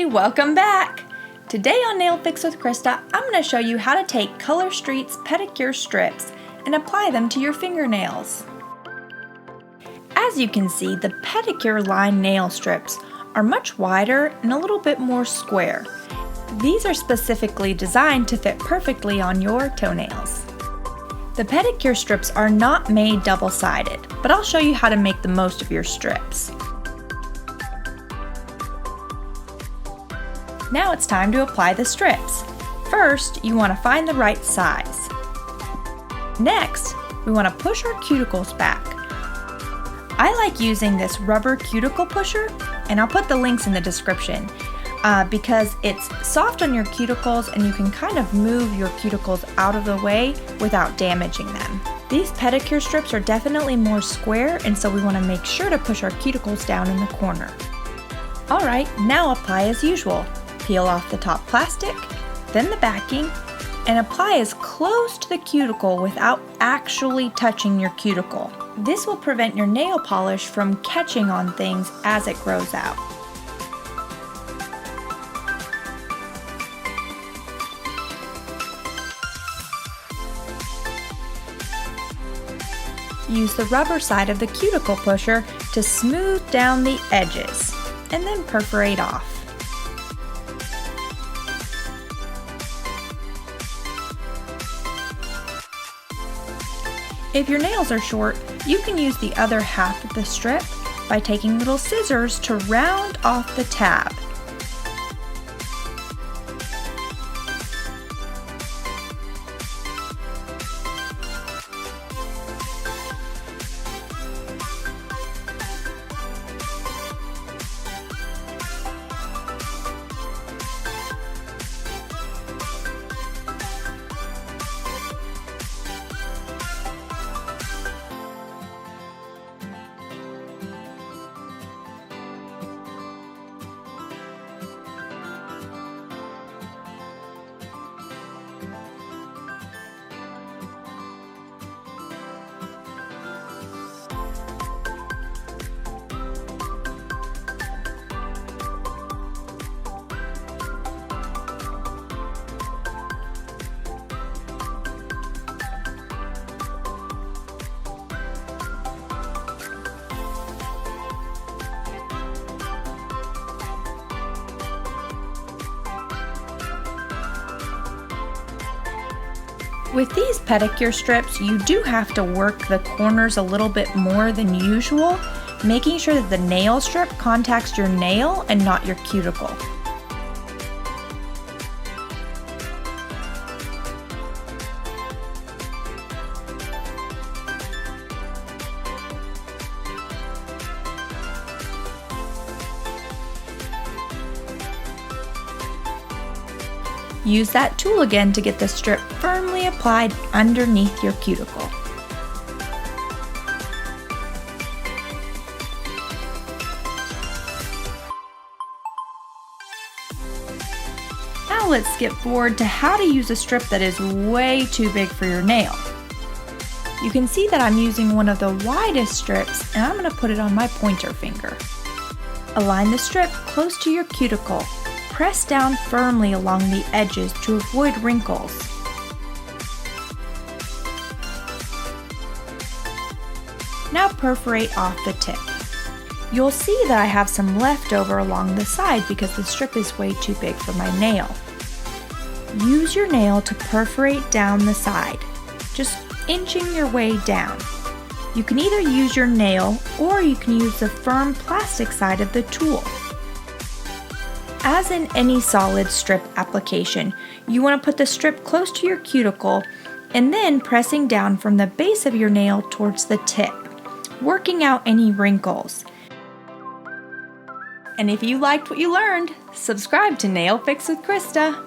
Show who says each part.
Speaker 1: Hey, welcome back! Today on Nail Fix with Krista, I'm going to show you how to take Color Street's Pedicure strips and apply them to your fingernails. As you can see, the Pedicure line nail strips are much wider and a little bit more square. These are specifically designed to fit perfectly on your toenails. The Pedicure strips are not made double-sided, but I'll show you how to make the most of your strips. Now it's time to apply the strips. First, you want to find the right size. Next, we want to push our cuticles back. I like using this rubber cuticle pusher, and I'll put the links in the description because it's soft on your cuticles and you can kind of move your cuticles out of the way without damaging them. These pedicure strips are definitely more square, and so we want to make sure to push our cuticles down in the corner. Alright, now apply as usual. Peel off the top plastic, then the backing, and apply as close to the cuticle without actually touching your cuticle. This will prevent your nail polish from catching on things as it grows out. Use the rubber side of the cuticle pusher to smooth down the edges, and then perforate off. If your nails are short, you can use the other half of the strip by taking little scissors to round off the tab. With these pedicure strips, you do have to work the corners a little bit more than usual, making sure that the nail strip contacts your nail and not your cuticle. Use that tool again to get the strip firmly applied underneath your cuticle. Now let's skip forward to how to use a strip that is way too big for your nail. You can see that I'm using one of the widest strips, and I'm going to put it on my pointer finger. Align the strip close to your cuticle. Press down firmly along the edges to avoid wrinkles. Now perforate off the tip. You'll see that I have some left over along the side because the strip is way too big for my nail. Use your nail to perforate down the side, just inching your way down. You can either use your nail or you can use the firm plastic side of the tool. As in any solid strip application, you want to put the strip close to your cuticle and then pressing down from the base of your nail towards the tip, working out any wrinkles. And if you liked what you learned, subscribe to Nail Fix with Krista.